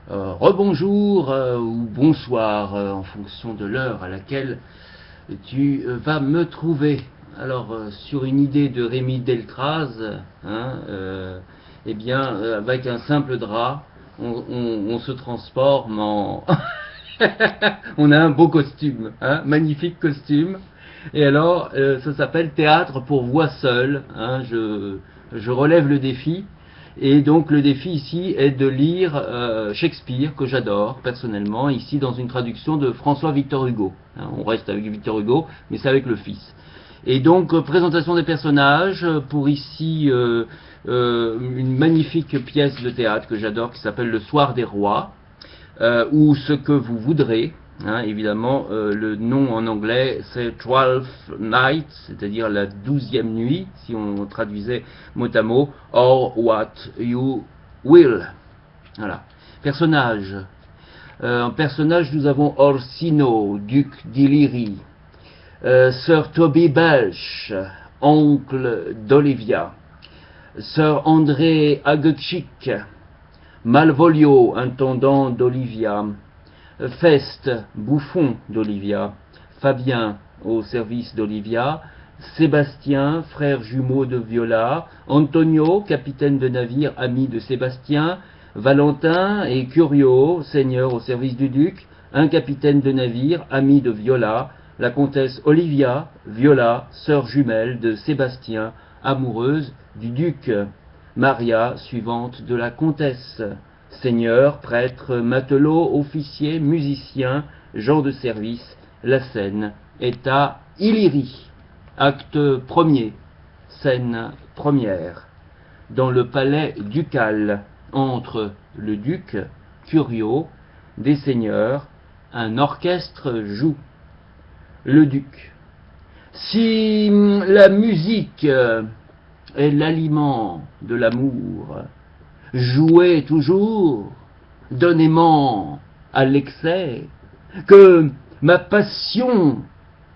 rebonjour ou bonsoir en fonction de l'heure à laquelle tu vas me trouver. Alors, sur une idée de Rémi Deltraz, eh bien, avec un simple drap, on se transforme en... on a un beau costume, magnifique costume. Et alors, ça s'appelle Théâtre pour voix seule. Je relève le défi. Et donc le défi ici est de lire Shakespeare, que j'adore personnellement, ici dans une traduction de François-Victor Hugo. On reste avec Victor Hugo, mais c'est avec le fils. Et donc présentation des personnages pour ici une magnifique pièce de théâtre que j'adore qui s'appelle Le Soir des Rois, ou Ce que vous voudrez. Évidemment, le nom en anglais c'est 12th Night, c'est-à-dire la 12e nuit, si on traduisait mot à mot, or what you will. Voilà. Personnage. En personnage, nous avons Orsino, duc d'Illyrie, Sir Toby Belch, oncle d'Olivia, Sir André Aguechic, Malvolio, intendant d'Olivia, Feste, bouffon d'Olivia, Fabien, au service d'Olivia, Sébastien, frère jumeau de Viola, Antonio, capitaine de navire, ami de Sébastien, Valentin et Curio, seigneur au service du duc, un capitaine de navire, ami de Viola, la comtesse Olivia, Viola, sœur jumelle de Sébastien, amoureuse du duc, Maria, suivante de la comtesse, seigneur, prêtre, matelot, officier, musicien, gens de service, la scène est à Illyrie. Acte 1er, scène première. Dans le palais ducal, entre le duc, Curio, des seigneurs, un orchestre joue. Le duc. Si la musique est l'aliment de l'amour, jouez toujours, donnez-moi à l'excès, que ma passion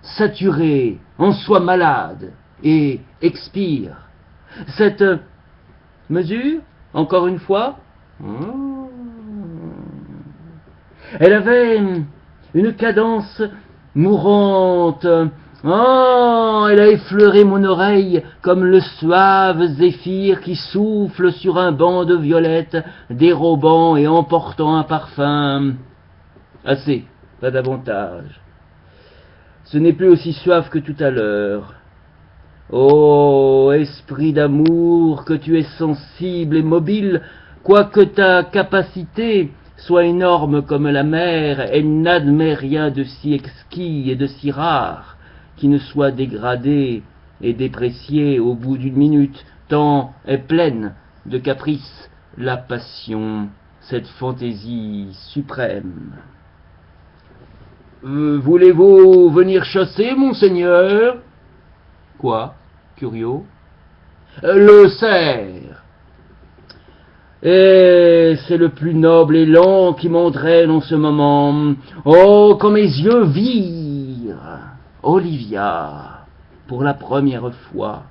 saturée en soit malade et expire. Cette mesure, encore une fois, elle avait une cadence mourante. Oh, elle a effleuré mon oreille comme le suave zéphyr qui souffle sur un banc de violettes, dérobant et emportant un parfum. Assez, pas davantage. Ce n'est plus aussi suave que tout à l'heure. Ô esprit d'amour, que tu es sensible et mobile, quoique ta capacité soit énorme comme la mer, elle n'admet rien de si exquis et de si rare qui ne soit dégradé et déprécié au bout d'une minute, tant est pleine de caprices la passion, cette fantaisie suprême. Voulez-vous venir chasser, monseigneur? Quoi, Curio? Le cerf. Et c'est le plus noble élan qui m'entraîne en ce moment. Oh, quand mes yeux virent Olivia pour la première fois,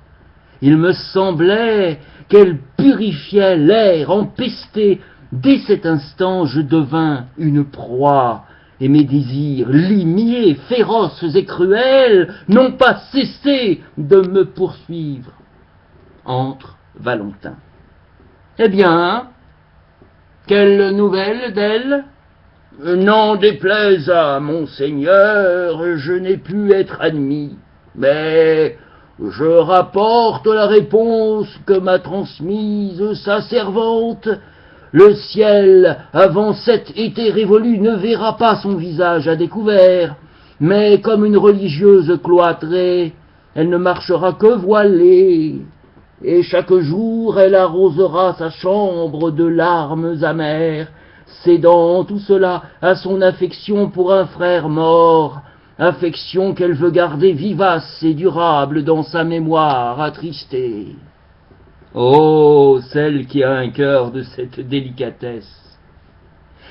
il me semblait qu'elle purifiait l'air empesté. Dès cet instant, je devins une proie, et mes désirs limiers, féroces et cruels, n'ont pas cessé de me poursuivre. Entre Valentin. Eh bien, quelle nouvelle d'elle? N'en déplaise à monseigneur, je n'ai pu être admis, mais je rapporte la réponse que m'a transmise sa servante. Le ciel, avant cet été révolu, ne verra pas son visage à découvert, mais comme une religieuse cloîtrée, elle ne marchera que voilée, et chaque jour elle arrosera sa chambre de larmes amères, cédant tout cela à son affection pour un frère mort, affection qu'elle veut garder vivace et durable dans sa mémoire attristée. Oh, celle qui a un cœur de cette délicatesse,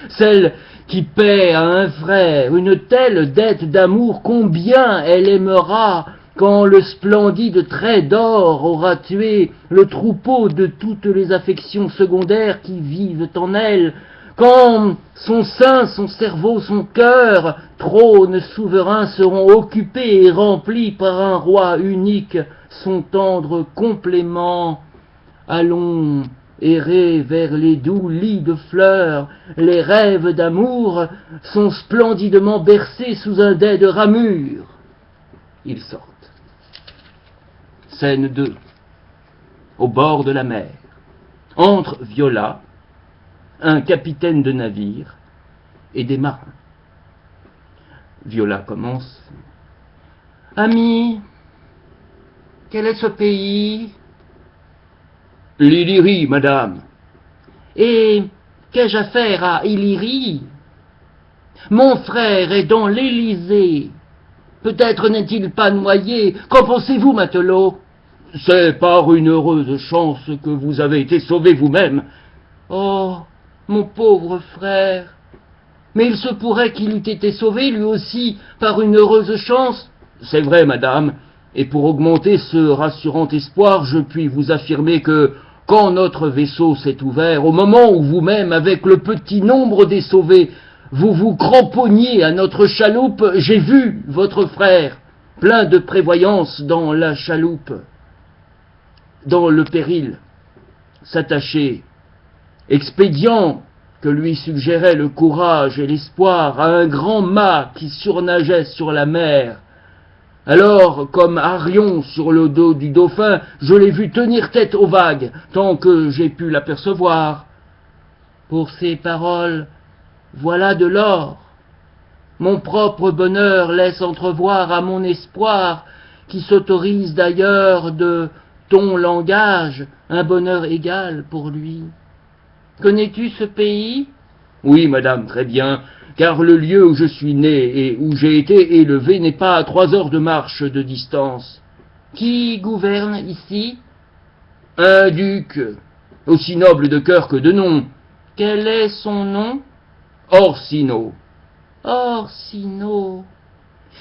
celle qui paie à un frère une telle dette d'amour, combien elle aimera quand le splendide trait d'or aura tué le troupeau de toutes les affections secondaires qui vivent en elle, Quand son sein, son cerveau, son cœur, trône souverain, seront occupés et remplis par un roi unique, son tendre complément, allons errer vers les doux lits de fleurs, les rêves d'amour sont splendidement bercés sous un dais de ramure. Ils sortent. Scène 2. Au bord de la mer. Entre Viola, un capitaine de navire et des marins. Viola commence. Ami, quel est ce pays? L'Illyrie, madame. Et qu'ai-je à faire à Illyrie? Mon frère est dans l'Élysée. Peut-être n'est-il pas noyé. Qu'en pensez-vous, matelot? C'est par une heureuse chance que vous avez été sauvé vous-même. Oh, mon pauvre frère. Mais il se pourrait qu'il eût été sauvé, lui aussi, par une heureuse chance. C'est vrai, madame, et pour augmenter ce rassurant espoir, je puis vous affirmer que, quand notre vaisseau s'est ouvert, au moment où vous-même, avec le petit nombre des sauvés, vous vous cramponniez à notre chaloupe, j'ai vu votre frère, plein de prévoyance dans la chaloupe, dans le péril, s'attacher, expédient que lui suggérait le courage et l'espoir à un grand mât qui surnageait sur la mer. Alors, comme Arion sur le dos du dauphin, je l'ai vu tenir tête aux vagues, tant que j'ai pu l'apercevoir. Pour ces paroles, voilà de l'or. Mon propre bonheur laisse entrevoir à mon espoir, qui s'autorise d'ailleurs de ton langage, un bonheur égal pour lui. Connais-tu ce pays? Oui, madame, très bien, car le lieu où je suis né et où j'ai été élevé n'est pas à 3 heures de marche de distance. Qui gouverne ici? Un duc, aussi noble de cœur que de nom. Quel est son nom? Orsino. Orsino.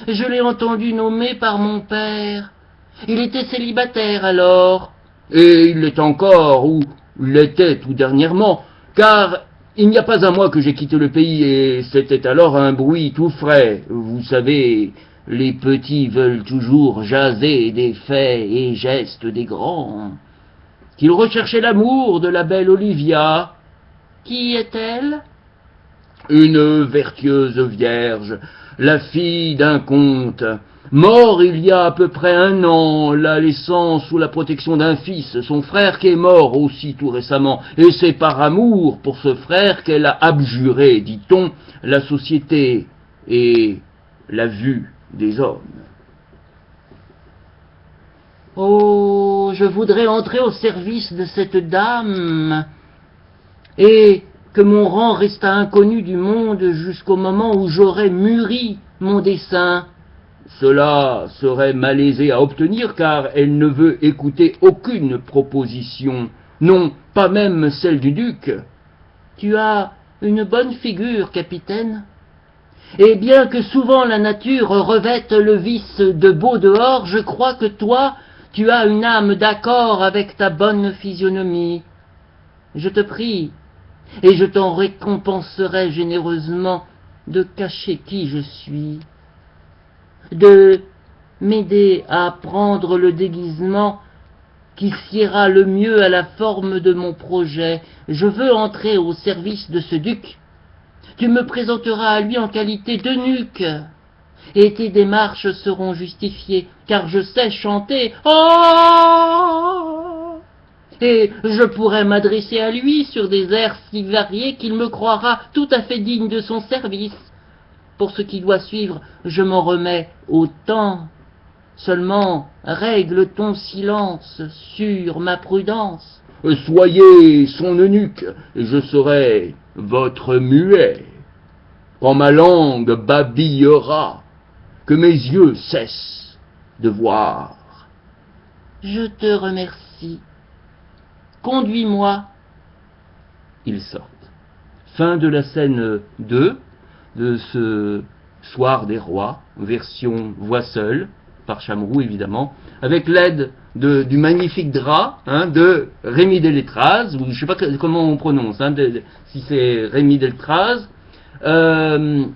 Je l'ai entendu nommer par mon père. Il était célibataire alors. Et il l'est encore, ou l'était tout dernièrement, car il n'y a pas un mois que j'ai quitté le pays et c'était alors un bruit tout frais. Vous savez, les petits veulent toujours jaser des faits et gestes des grands. Qu'il recherchait l'amour de la belle Olivia. Qui est-elle? Une vertueuse vierge, la fille d'un comte, mort il y a à peu près 1 an, la laissant sous la protection d'un fils, son frère qui est mort aussi tout récemment, et c'est par amour pour ce frère qu'elle a abjuré, dit-on, la société et la vue des hommes. Oh, je voudrais entrer au service de cette dame, et que mon rang restât inconnu du monde jusqu'au moment où j'aurais mûri mon dessein. Cela serait malaisé à obtenir, car elle ne veut écouter aucune proposition, non, pas même celle du duc. Tu as une bonne figure, capitaine. Et bien que souvent la nature revête le vice de beau dehors, je crois que toi, tu as une âme d'accord avec ta bonne physionomie. Je te prie, et je t'en récompenserai généreusement, de cacher qui je suis, de m'aider à prendre le déguisement qui siera le mieux à la forme de mon projet. Je veux entrer au service de ce duc. Tu me présenteras à lui en qualité d'eunuque, et tes démarches seront justifiées, car je sais chanter. Oh! Et je pourrais m'adresser à lui sur des airs si variés qu'il me croira tout à fait digne de son service. Pour ce qui doit suivre, je m'en remets au temps. Seulement, règle ton silence sur ma prudence. Soyez son eunuque, et je serai votre muet. Quand ma langue babillera, que mes yeux cessent de voir. Je te remercie. Conduis-moi. Ils sortent. Fin de la scène 2 de ce Soir des Rois, version voix seule, par Chameroux évidemment, avec l'aide du magnifique drap hein, de Rémy Deletraz, ou je sais pas comment on prononce, hein, si c'est Rémy Deletraz. Je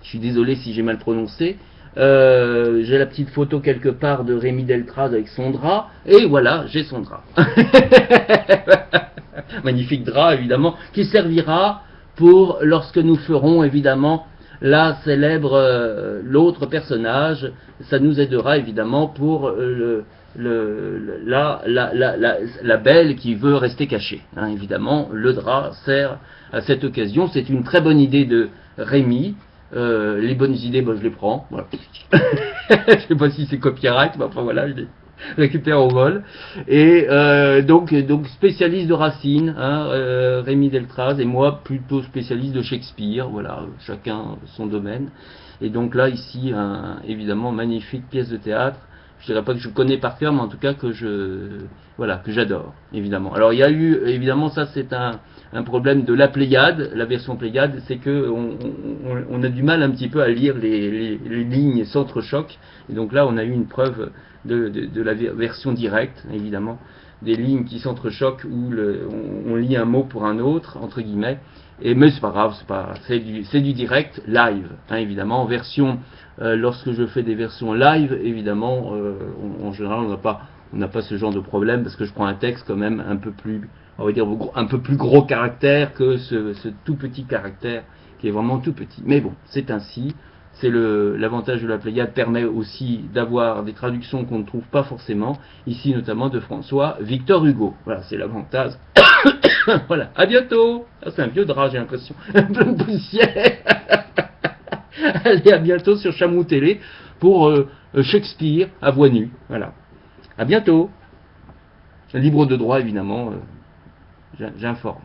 suis désolé si j'ai mal prononcé. J'ai la petite photo quelque part de Rémy Deletraz avec son drap, et voilà, j'ai son drap. Magnifique drap, évidemment, qui servira pour lorsque nous ferons, évidemment, la célèbre, l'autre personnage, ça nous aidera, évidemment, pour la belle qui veut rester cachée. Hein, évidemment, le drap sert à cette occasion. C'est une très bonne idée de Rémy. Les bonnes idées, je les prends. Voilà. Je sais pas si c'est copyright, mais enfin voilà, je les récupère au vol. Et donc spécialiste de Racine, hein, Rémy Deletraz, et moi plutôt spécialiste de Shakespeare. Voilà, chacun son domaine. Et donc là, ici, évidemment, magnifique pièce de théâtre. Je dirais pas que je connais par cœur, mais en tout cas que que j'adore, évidemment. Alors il y a eu, évidemment, ça c'est un problème de la Pléiade, la version Pléiade, c'est que on a du mal un petit peu à lire les lignes s'entrechoquent. Et donc là, on a eu une preuve de la version directe, évidemment, des lignes qui s'entrechoquent où on lit un mot pour un autre, entre guillemets. Mais c'est pas grave, c'est du direct live, hein, évidemment. En version, lorsque je fais des versions live, évidemment, en général, on n'a pas ce genre de problème parce que je prends un texte quand même un peu plus, on va dire, un peu plus gros caractère que ce tout petit caractère qui est vraiment tout petit. Mais bon, c'est ainsi. C'est l'avantage de la Pléiade, permet aussi d'avoir des traductions qu'on ne trouve pas forcément, ici notamment de François Victor Hugo. Voilà, c'est l'avantage. Voilà, à bientôt. Ah, c'est un vieux drap, j'ai l'impression. Plein de poussière. Allez, à bientôt sur Chamou Télé pour Shakespeare à voix nue. Voilà. À bientôt. Libre de droit, évidemment. J'informe.